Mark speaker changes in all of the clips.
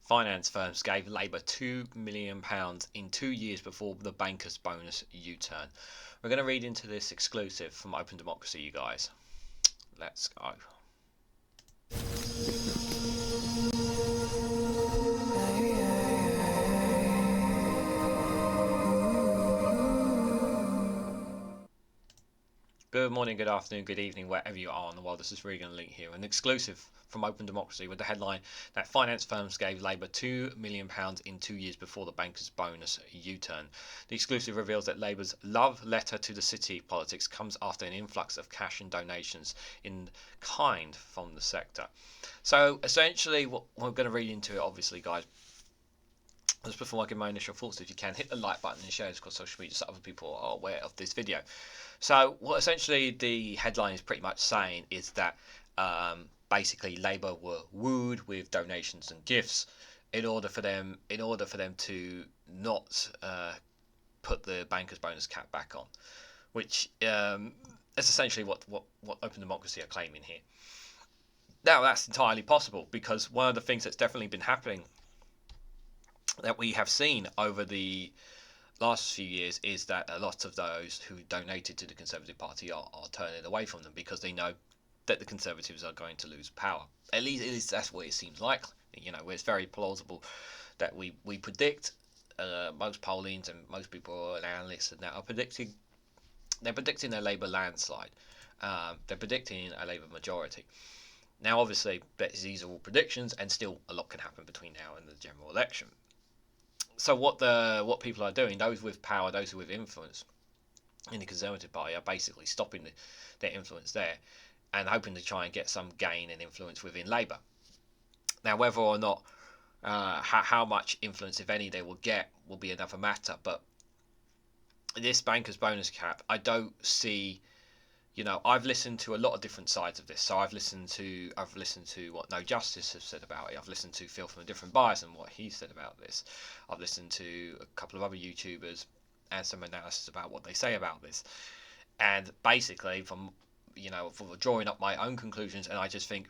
Speaker 1: finance firms gave Labour £2 million in 2 years before the bankers' bonus U-turn. We're going to read into this exclusive from Open Democracy, you guys. Let's go. Good morning, good afternoon, good evening, wherever you are in the world. This is REGANELITE here, an exclusive from Open Democracy with the headline that finance firms gave Labour £2 million in 2 years before the bankers' bonus U-turn. The exclusive reveals that Labour's love letter to the city politics comes after an influx of cash and donations in kind from the sector. So essentially, what we're going to read into it, obviously, guys. Just before I give my initial thoughts, if you can hit the like button and share this across social media so other people are aware of this video. So what essentially the headline is pretty much saying is that basically Labour were wooed with donations and gifts in order for them to not put the bankers' bonus cap back on, which is essentially what Open Democracy are claiming here. Now that's entirely possible, because one of the things that's definitely been happening that we have seen over the last few years is that a lot of those who donated to the Conservative Party are turning away from them because they know that the Conservatives are going to lose power. At least that's what it seems like. You know, it's very plausible that we predict, most pollings and most people and analysts now are predicting a Labour landslide. They're predicting a Labour majority. Now, obviously, these are all predictions, and still a lot can happen between now and the general election. So what people are doing, those with power, those with influence in the Conservative Party, are basically stopping their influence there and hoping to try and get some gain and influence within Labour. Now, whether or not how much influence, if any, they will get will be another matter. But this bankers' bonus cap, I don't see. You know, I've listened to a lot of different sides of this. So I've listened to what No Justice has said about it. I've listened to Phil from a Different Bias and what he said about this. I've listened to a couple of other YouTubers and some analysis about what they say about this. And basically, from drawing up my own conclusions, and I just think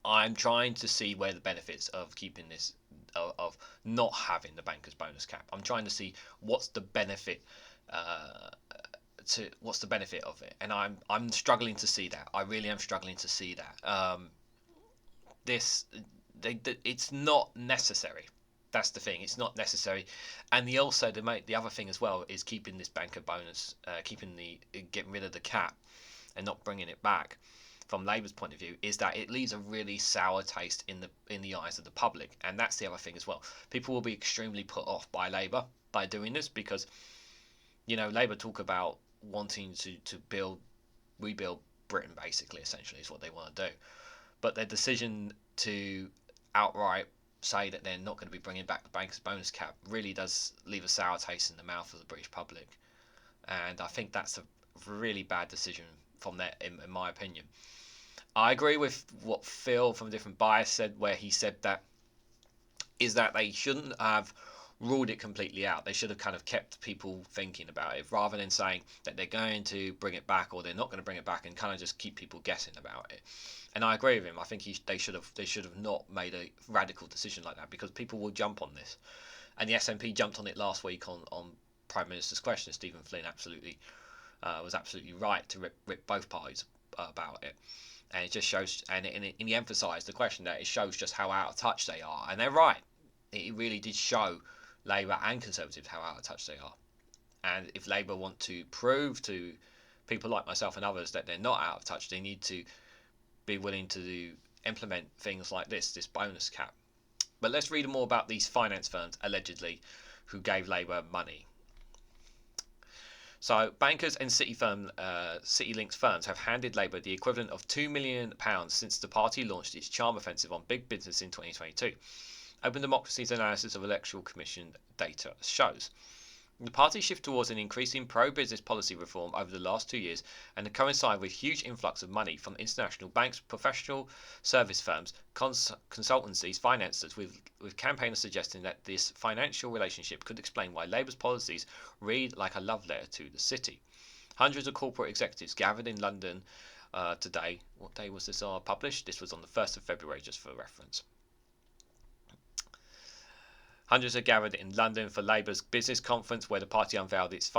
Speaker 1: I'm trying to see where the benefits of keeping this, of not having the bankers' bonus cap. I'm trying to see what's the benefit. What's the benefit of it, and I'm struggling to see that. I really am struggling to see that. It's not necessary. That's the thing. It's not necessary, and the other thing as well is keeping this banker bonus, getting rid of the cap, and not bringing it back. From Labour's point of view, is that it leaves a really sour taste in the eyes of the public, and that's the other thing as well. People will be extremely put off by Labour by doing this, because Labour talk about wanting to rebuild Britain, basically, essentially, is what they want to do. But their decision to outright say that they're not going to be bringing back the bankers' bonus cap really does leave a sour taste in the mouth of the British public. And I think that's a really bad decision from there, in my opinion. I agree with what Phil from Different Bias said, where he said that they shouldn't have ruled it completely out. They should have kind of kept people thinking about it, rather than saying that they're going to bring it back or they're not going to bring it back, and kind of just keep people guessing about it. And I agree with him. I think they should have not made a radical decision like that, because people will jump on this. And the SNP jumped on it last week on Prime Minister's question. Stephen Flynn was absolutely right to rip both parties about it. And it just shows, and he emphasised the question that it shows just how out of touch they are. And they're right. It really did show Labour and Conservatives how out of touch they are. And if Labour want to prove to people like myself and others that they're not out of touch, they need to be willing to implement things like this bonus cap. But let's read more about these finance firms, allegedly, who gave Labour money. So bankers and city-linked firms have handed Labour the equivalent of £2 million since the party launched its charm offensive on big business in 2022. Open Democracy's analysis of Electoral Commission data shows. The party's shift towards an increasing pro-business policy reform over the last 2 years, and to coincide with huge influx of money from international banks, professional service firms, consultancies, financiers, with campaigners suggesting that this financial relationship could explain why Labour's policies read like a love letter to the city. Hundreds of corporate executives gathered in London today. What day was this published? This was on the 1st of February, just for reference. Hundreds are gathered in London for Labour's business conference, where the party unveiled its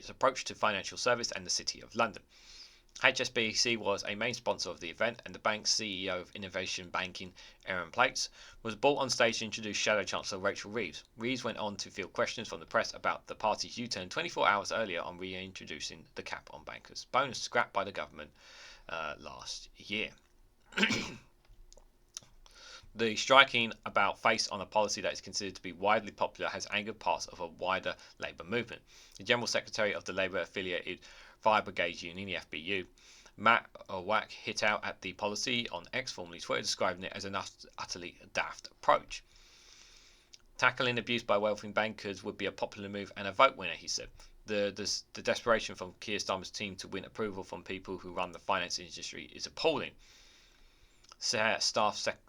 Speaker 1: approach to financial service and the City of London. HSBC was a main sponsor of the event, and the bank's CEO of Innovation Banking, Aaron Plates, was brought on stage to introduce Shadow Chancellor Rachel Reeves. Reeves went on to field questions from the press about the party's U-turn 24 hours earlier on reintroducing the cap on bankers' bonus scrapped by the government last year. The striking about face on a policy that is considered to be widely popular has angered parts of a wider Labour movement. The General Secretary of the Labour-affiliated Fire Brigade Union, the FBU, Matt Wack, hit out at the policy on X, formerly Twitter, describing it as an utterly daft approach. Tackling abuse by wealthy bankers would be a popular move and a vote winner, he said. The desperation from Keir Starmer's team to win approval from people who run the finance industry is appalling. Staff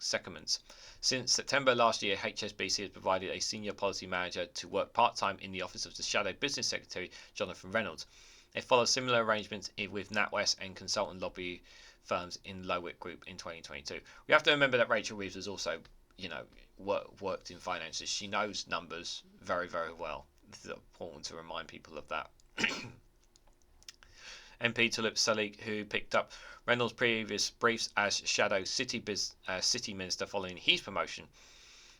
Speaker 1: secondments. Since September last year, HSBC has provided a senior policy manager to work part-time in the office of the Shadow Business Secretary, Jonathan Reynolds. It follows similar arrangements with NatWest and consultant lobby firms in Lowick Group in 2022. We have to remember that Rachel Reeves has also, worked in finances. She knows numbers very, very well. It's important to remind people of that. MP Tulip Salik, who picked up Reynolds' previous briefs as Shadow City Minister following his promotion,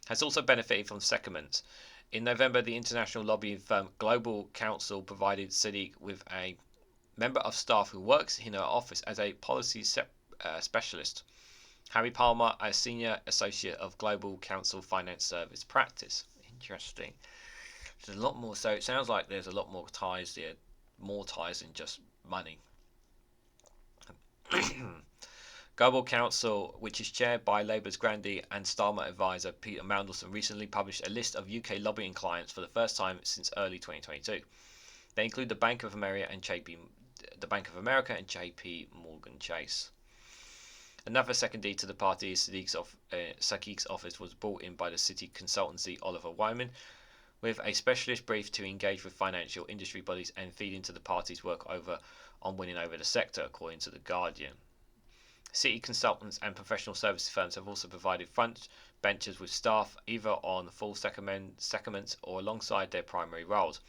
Speaker 1: has also benefited from secondments. In November, the international lobbying firm Global Counsel provided Sadiq with a member of staff who works in her office as a policy specialist. Harry Palmer, a senior associate of Global Counsel Finance Service Practice. Interesting. There's a lot more. So it sounds like there's a lot more ties there, more ties than just money. Global Counsel, which is chaired by Labour's Grandee and Starmer advisor Peter Mandelson, recently published a list of UK lobbying clients for the first time since early 2022. They include the Bank of America and JP Morgan Chase. Another secondee to the party is Sadiq's office was brought in by the city consultancy Oliver Wyman, with a specialist brief to engage with financial industry bodies and feed into the party's work on winning over the sector, according to The Guardian. City consultants and professional services firms have also provided front benches with staff, either on full secondments or alongside their primary roles.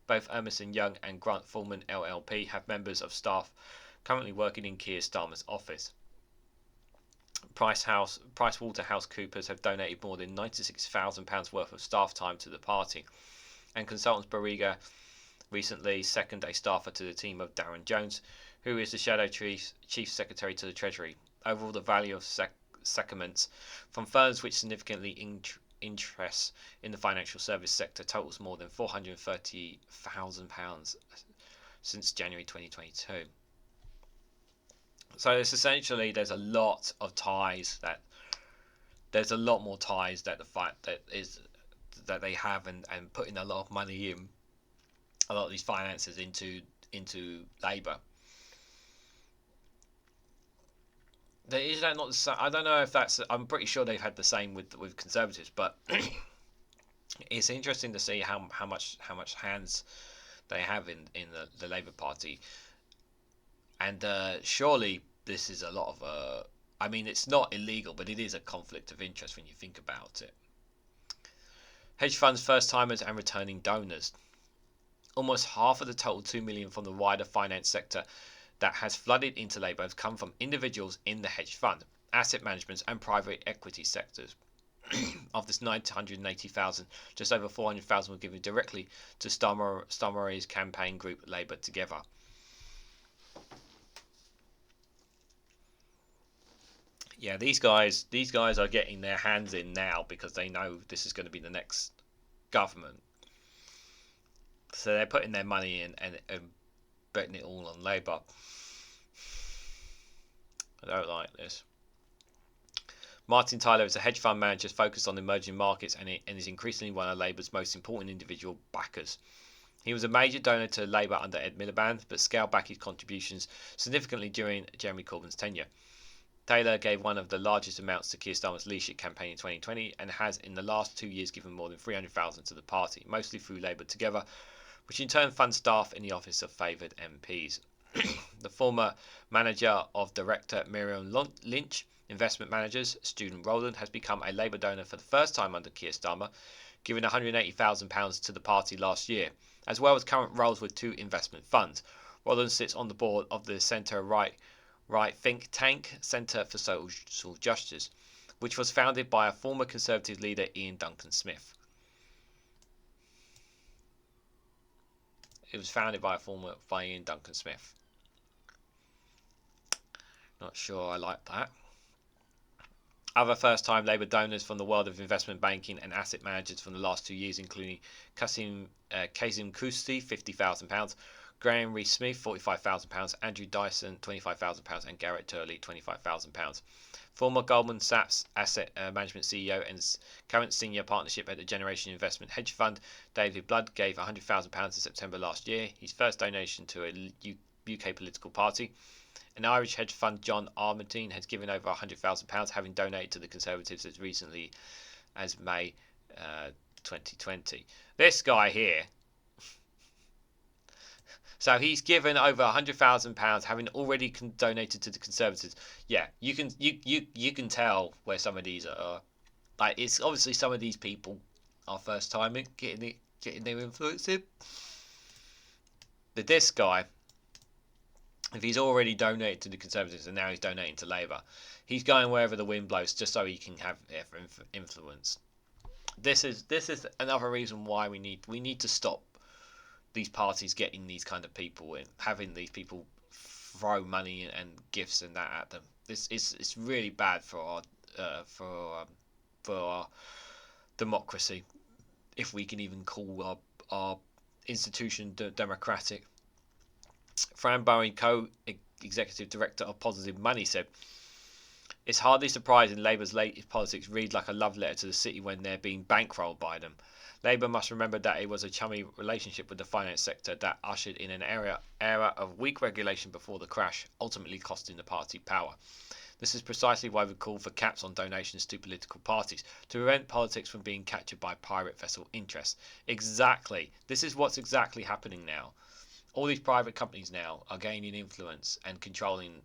Speaker 1: Both Ernst & Young and Grant Thornton LLP have members of staff currently working in Keir Starmer's office. PricewaterhouseCoopers have donated more than £96,000 worth of staff time to the party, and consultants Barriga recently seconded a staffer to the team of Darren Jones, who is the Shadow Chief Secretary to the Treasury. Overall, the value of secondments from firms which significantly interest in the financial service sector totals more than £430,000 since January 2022. So it's essentially there's a lot more ties that they have and putting a lot of money in, a lot of these finances into Labour. Is that not the same? I don't know if that's. I'm pretty sure they've had the same with Conservatives, but it's interesting to see how much hands they have in the Labour Party, and surely this is a lot of. I mean, it's not illegal, but it is a conflict of interest when you think about it. Hedge funds, first timers, and returning donors. Almost half of the total 2 million from the wider finance sector that has flooded into Labour has come from individuals in the hedge fund, asset management and private equity sectors. Of this 980,000, just over 400,000 were given directly to Starmer's campaign group Labour Together. Yeah, these guys are getting their hands in now because they know this is going to be the next government. So they're putting their money in and betting it all on Labour. I don't like this. Martin Tyler is a hedge fund manager focused on emerging markets and is increasingly one of Labour's most important individual backers. He was a major donor to Labour under Ed Miliband, but scaled back his contributions significantly during Jeremy Corbyn's tenure. Taylor gave one of the largest amounts to Keir Starmer's leadership campaign in 2020 and has in the last 2 years given more than 300,000 to the party, mostly through Labour Together, which in turn funds staff in the office of favoured MPs. The former manager of director Miriam Lynch Investment managers, Student Roland has become a Labour donor for the first time under Keir Starmer, giving £180,000 to the party last year, as well as current roles with two investment funds. Roland sits on the board of the centre-right think tank Centre for Social Justice, which was founded by a former Conservative leader, Ian Duncan Smith. It was founded by Ian Duncan Smith. Not sure I like that. Other first-time Labour donors from the world of investment banking and asset managers from the last 2 years, including Kazim Kusti, £50,000, Graham Rees-Smith, £45,000, Andrew Dyson, £25,000, and Garrett Turley, £25,000. Former Goldman Sachs asset management CEO and current senior partnership at the Generation Investment Hedge Fund, David Blood, gave £100,000 in September last year, his first donation to a UK political party. An Irish hedge fund, John Armitage, has given over £100,000, having donated to the Conservatives as recently as May 2020. This guy here, so he's given over £100,000, having already donated to the Conservatives. Yeah, you can tell where some of these are. Like, it's obviously some of these people are first timing getting their influence in. But this guy, if he's already donated to the Conservatives and now he's donating to Labour, he's going wherever the wind blows just so he can have influence. This is another reason why we need to stop these parties getting these kind of people in, having these people throw money and gifts and that at them. It's really bad for our democracy, if we can even call our institution democratic. Fran Bowen, co-executive director of Positive Money, said, "It's hardly surprising Labour's latest politics read like a love letter to the city when they're being bankrolled by them. Labour must remember that it was a chummy relationship with the finance sector that ushered in an era of weak regulation before the crash, ultimately costing the party power. This is precisely why we call for caps on donations to political parties, to prevent politics from being captured by pirate vessel interests." Exactly. This is what's exactly happening now. All these private companies now are gaining influence and controlling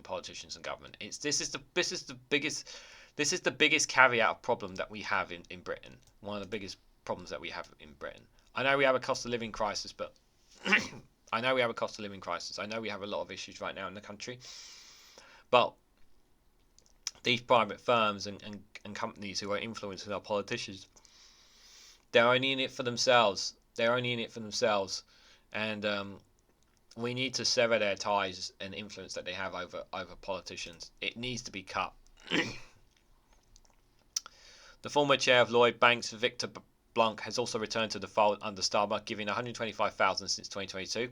Speaker 1: politicians and government. This is the biggest caveat problem that we have in Britain. One of the biggest problems that we have in Britain. I know we have a cost of living crisis, but I know we have a lot of issues right now in the country. But these private firms and companies who are influencing our politicians, they're only in it for themselves. And we need to sever their ties and influence that they have over politicians. It needs to be cut. The former chair of Lloyd Banks, Victor Blanc, has also returned to the fold under Starmer, giving £125,000 since 2022,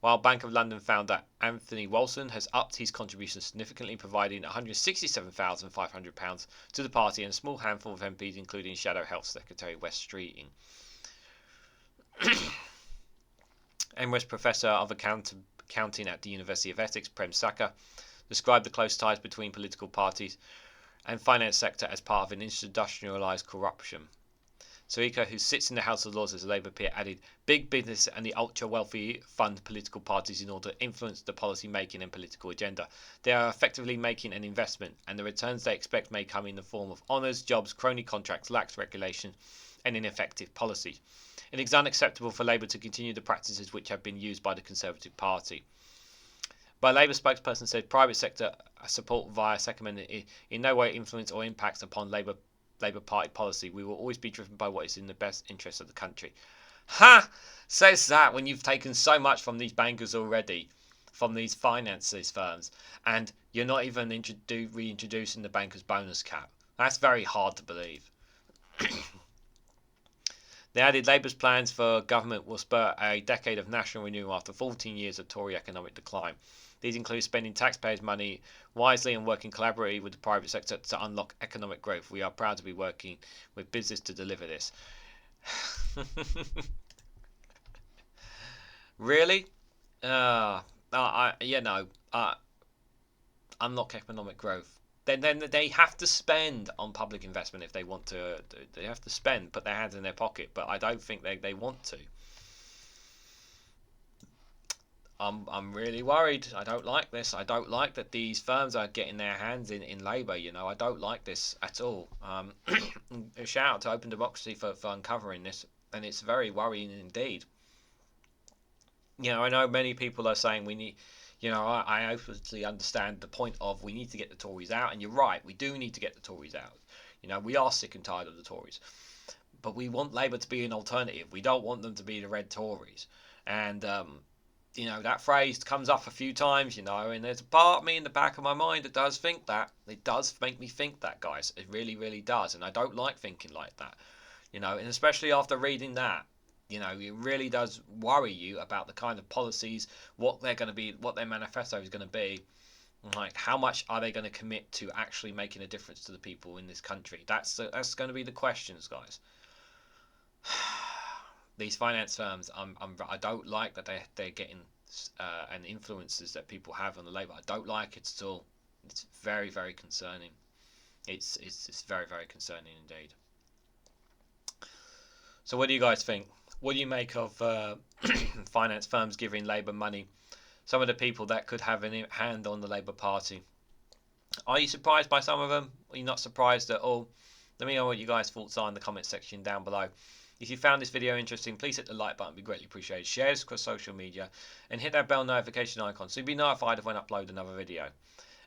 Speaker 1: while Bank of London founder Anthony Wilson has upped his contribution significantly, providing £167,500 to the party and a small handful of MPs, including Shadow Health Secretary Wes Streeting. Emeritus Professor of Accounting at the University of Essex, Prem Saka, described the close ties between political parties and finance sector as part of an institutionalised corruption. Suika, who sits in the House of Lords as a Labour peer, added, "Big business and the ultra-wealthy fund political parties in order to influence the policy-making and political agenda. They are effectively making an investment, and the returns they expect may come in the form of honours, jobs, crony contracts, lax regulation, and ineffective policy. It is unacceptable for Labour to continue the practices which have been used by the Conservative Party." But a Labour spokesperson said private sector support via secondment in no way influence or impacts upon Labour Party policy. "We will always be driven by what is in the best interest of the country." Ha! Says that when you've taken so much from these bankers already, from these finances firms, and you're not even reintroducing the bankers' bonus cap. That's very hard to believe. They added Labour's plans for government will spur a decade of national renewal after 14 years of Tory economic decline. These include spending taxpayers' money wisely and working collaboratively with the private sector to unlock economic growth. "We are proud to be working with business to deliver this." Really? Unlock economic growth. Then they have to spend on public investment if they want to. They have to spend, put their hands in their pocket. But I don't think they want to. I'm really worried. I don't like this. I don't like that these firms are getting their hands in labour. I don't like this at all. A shout out to Open Democracy for uncovering this, and it's very worrying indeed. I know many people are saying we need. I obviously understand the point of we need to get the Tories out, and you're right. We do need to get the Tories out. We are sick and tired of the Tories, but we want Labour to be an alternative. We don't want them to be the red Tories, and that phrase comes up a few times, and there's a part of me in the back of my mind that does think that. It does make me think that, guys. It really, really does, and I don't like thinking like that, and especially after reading that, it really does worry you about the kind of policies, what they're going to be, what their manifesto is going to be, like how much are they going to commit to actually making a difference to the people in this country. That's going to be the questions, guys. These finance firms, I don't like that they're getting and influences that people have on the Labour. I don't like it at all. It's very, very concerning. It's very, very concerning indeed. So what do you guys think? What do you make of finance firms giving Labour money? Some of the people that could have a hand on the Labour Party. Are you surprised by some of them? Are you not surprised at all? Let me know what you guys' thoughts are in the comment section down below. If you found this video interesting, please hit the like button, it'd be greatly appreciated. Share this across social media and hit that bell notification icon so you'll be notified of when I upload another video.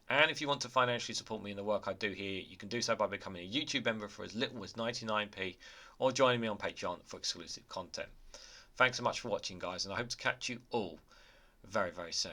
Speaker 1: And if you want to financially support me in the work I do here, you can do so by becoming a YouTube member for as little as 99p or joining me on Patreon for exclusive content. Thanks so much for watching, guys, and I hope to catch you all very, very soon.